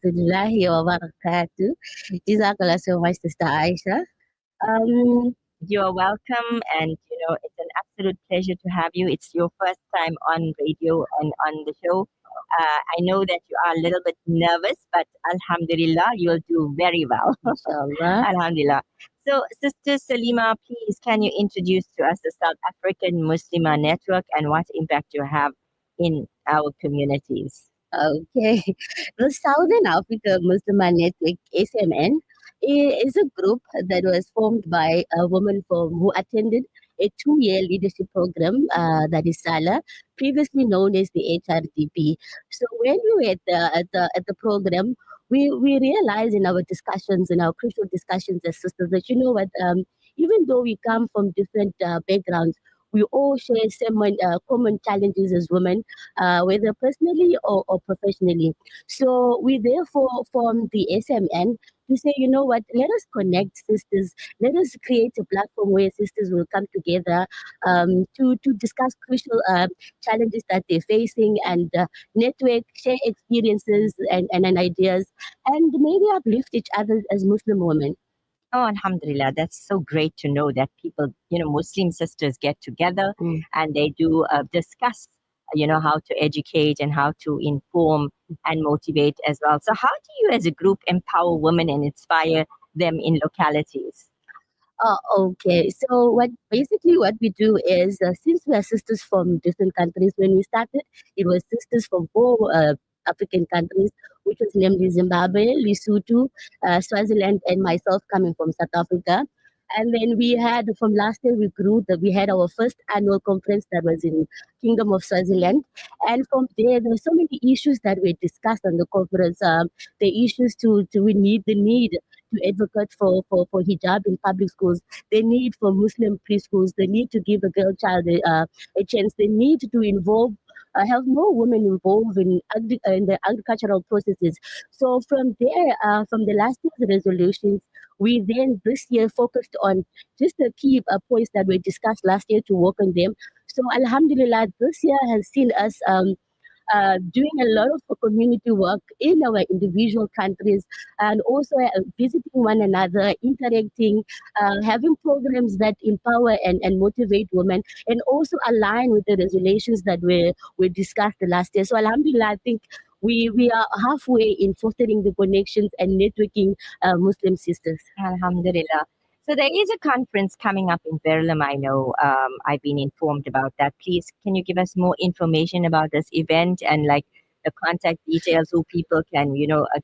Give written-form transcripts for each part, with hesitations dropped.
warahmatullahi wabarakatuh. Jazakallah so much, Sister Aisha. Um, You're welcome, and it's an absolute pleasure to have you. It's your first time on radio and on the show. I know that you are a little bit nervous, but Alhamdulillah, you'll do very well. inshallah. Alhamdulillah. So, Sister Salima, please can you introduce to us the South African Muslimah Network and what impact you have in our communities? Okay. The Southern Africa Muslim Network, SMN, is a group that was formed by a woman who attended a 2-year leadership program, that is SALA, previously known as the HRDP. So when we were at the program, we realized in our discussions, in our crucial discussions as sisters, that even though we come from different backgrounds, we all share some common challenges as women, whether personally or professionally. So we therefore formed the SMN to say, let us connect sisters. Let us create a platform where sisters will come together to discuss crucial challenges that they're facing and network, share experiences and ideas, and maybe uplift each other as Muslim women. Oh, Alhamdulillah, that's so great to know that people, Muslim sisters get together and they do discuss, how to educate and how to inform and motivate as well. So, how do you as a group empower women and inspire them in localities? Okay. So what we do is, since we are sisters from different countries, when we started, it was sisters from 4 African countries, which was namely Zimbabwe, Lesotho, Swaziland, and myself coming from South Africa. And then we had, from last year, we grew that we had our first annual conference that was in Kingdom of Swaziland. And from there were so many issues that were discussed on the conference. The issues we need the need to advocate for hijab in public schools, the need for Muslim preschools, the need to give a girl child a chance, the need to have more women involved in the agricultural processes. So from there, from the last year's resolutions, we then this year focused on just the key points that were discussed last year to work on them. So Alhamdulillah, this year has seen us doing a lot of community work in our individual countries, and also visiting one another, interacting, having programs that empower and motivate women, and also align with the resolutions that were discussed last year. So Alhamdulillah, I think we are halfway in fostering the connections and networking Muslim sisters. Alhamdulillah. So there is a conference coming up in Berlin. I know I've been informed about that. Please, can you give us more information about this event and like the contact details who people can,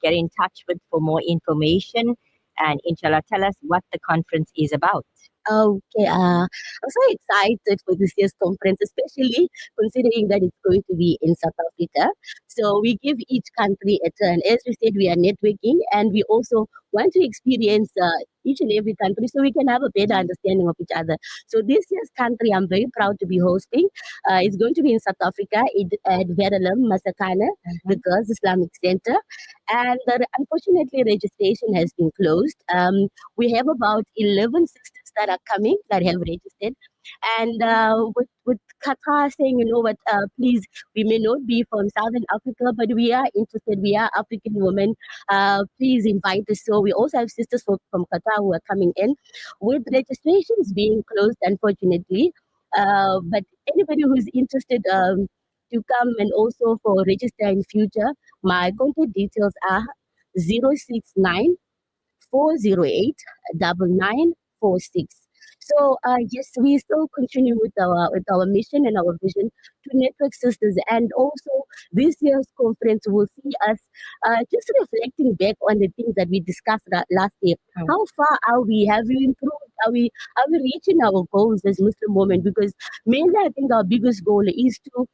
get in touch with for more information? And inshallah, tell us what the conference is about. Okay, I'm so excited for this year's conference, especially considering that it's going to be in South Africa. So we give each country a turn. As we said, we are networking, and we also want to experience each and every country so we can have a better understanding of each other. So this year's country, I'm very proud to be hosting. It's going to be in South Africa at Verulam, Masakana, the Girls Islamic Center. And unfortunately, registration has been closed. We have about 11 sisters that are coming that have registered. And with Qatar saying, please, we may not be from Southern Africa, but we are interested. We are African women. Please invite us. So we also have sisters from Qatar who are coming in. With registrations being closed, unfortunately, but anybody who's interested to come and also for register in future, my contact details are 069 408 9946. So yes, we still continue with our mission and our vision to network sisters, and also this year's conference will see us just reflecting back on the things that we discussed last year. How far are we? Have we improved? Are we reaching our goals as Muslim women? Because mainly, I think our biggest goal is to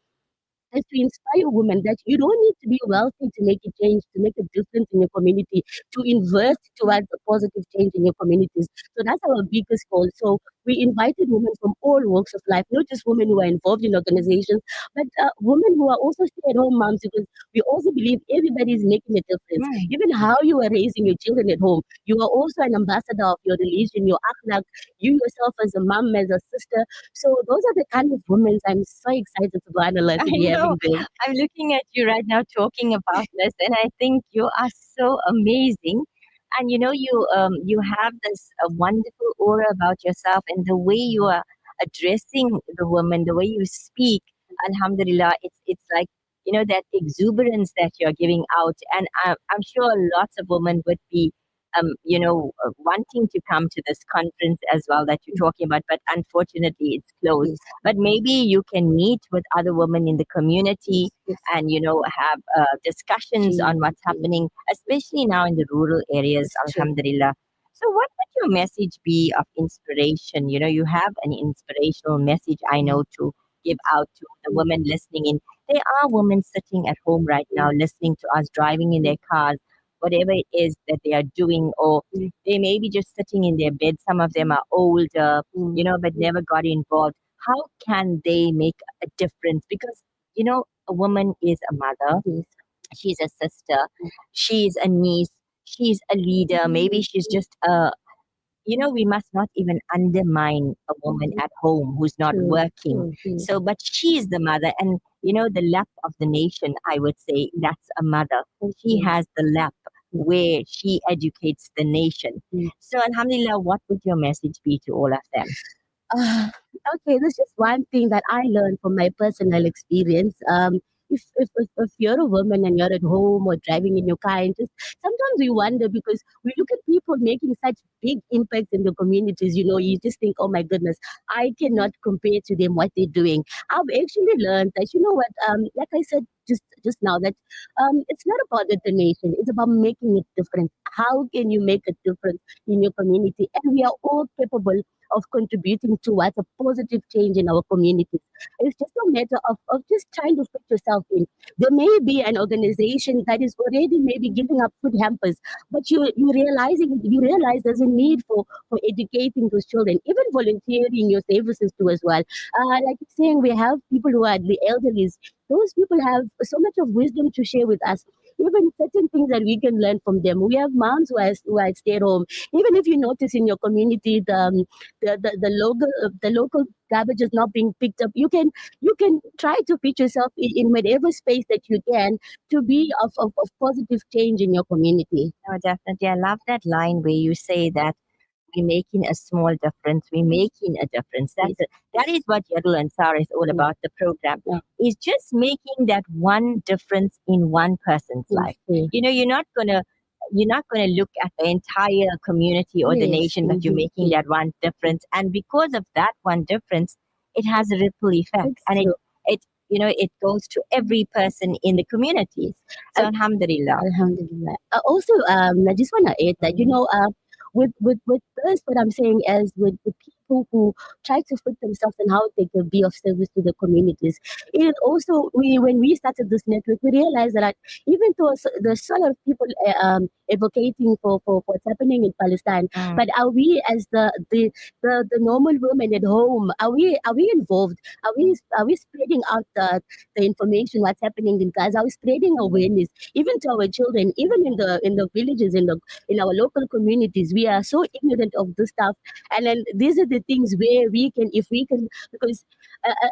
inspire women that you don't need to be wealthy to make a change, to make a difference in your community, to invest towards a positive change in your communities. So that's our biggest goal. So we invited women from all walks of life, not just women who are involved in organizations, but women who are also stay-at-home moms, because we also believe everybody is making a difference. Mm. Even how you are raising your children at home, you are also an ambassador of your religion, your akhlaq, you yourself as a mom, as a sister. So those are the kind of women I'm so excited to go I to be know. having them. I'm looking at you right now talking about this, and I think you are so amazing. And you have this wonderful aura about yourself, and the way you are addressing the woman, the way you speak. Alhamdulillah, it's like that exuberance that you're giving out, and I'm sure lots of women would be wanting to come to this conference as well that you're talking about, but unfortunately it's closed. Yes, But maybe you can meet with other women in the community yes, and have discussions true, on what's true. happening, especially now in the rural areas. It's true. Alhamdulillah. So what would your message be of inspiration? You have an inspirational message, I know, to give out to the women listening in. There are women sitting at home right now listening to us, driving in their cars, whatever it is that they are doing, or they may be just sitting in their bed. Some of them are older, but never got involved. How can they make a difference? Because, a woman is a mother, Yes, she's a sister, she's a niece, she's a leader, maybe she's just we must not even undermine a woman at home who's not true, working. true, true. So, but she's the mother, and the lap of the nation, I would say, that's a mother. She has the lap where she educates the nation. Mm. So, Alhamdulillah, what would your message be to all of them? Uh, okay, there's just one thing that I learned from my personal experience. If you're a woman and you're at home or driving in your car, and just sometimes we wonder because we look at people making such big impacts in the communities. You just think, oh my goodness, I cannot compare to them what they're doing. I've actually learned that what, like I said just now, that it's not about the donation; it's about making a difference. How can you make a difference in your community? And we are all capable of contributing towards a positive change in our communities. It's just a matter of just trying to fit yourself in. There may be an organization that is already maybe giving up food hampers, but you realize there's a need for educating those children, even volunteering your services too as well. Like you're saying, we have people who are the elderlies. Those people have so much of wisdom to share with us. Even certain things that we can learn from them. We have moms who are stay at home. Even if you notice in your community the local garbage is not being picked up, you can try to put yourself in whatever space that you can to be of positive change in your community. No, definitely. I love that line where you say that we're making a small difference. We're making a difference. That is what Yadul Ansar is all about. The program Yeah. is just making that one difference in one person's life. Yes, You're not gonna look at the entire community or the yes, nation, but you're making that one difference. And because of that one difference, it has a ripple effect, it's and true. it goes to every person in the community. So And Alhamdulillah. Alhamdulillah. Also, I just want to add that with this, what I'm saying is with people who try to fit themselves and how they can be of service to the communities. It also when we started this network, we realized that even though there's a lot of people advocating for what's happening in Palestine, Mm. but are we as the normal women at home? Are we involved? Are we spreading out the information what's happening in Gaza? Are we spreading awareness even to our children, even in the villages, in our local communities? We are so ignorant of this stuff, and then these are the things where if we can, because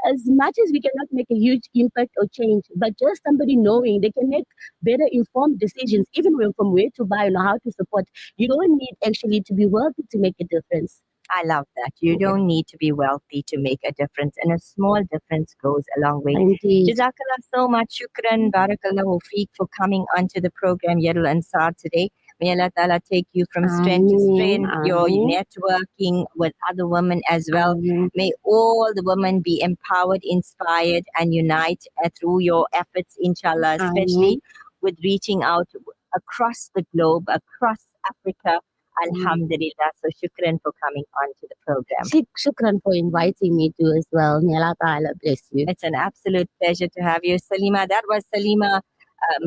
as much as we cannot make a huge impact or change, but just somebody knowing they can make better informed decisions, even from where to buy and how to support. You don't need actually to be wealthy to make a difference. I love that. You Yeah. don't need to be wealthy to make a difference, and a small difference goes a long way. Indeed. Jazakallah so much. Shukran, barakallahu feek for coming onto the program, Yadul Ansar, today. May Allah Ta'ala take you from strength to strength, your Ameen. networking with other women as well. Ameen. May all the women be empowered, inspired, and unite through your efforts, inshallah, especially Ameen. with reaching out across the globe, across Africa. Alhamdulillah. So shukran for coming on to the program. Shukran for inviting me to as well. May Allah Ta'ala bless you. It's an absolute pleasure to have you, Salima. That was Salima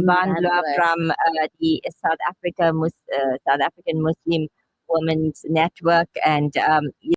Bandla That's from the South African Muslim Women's Network, and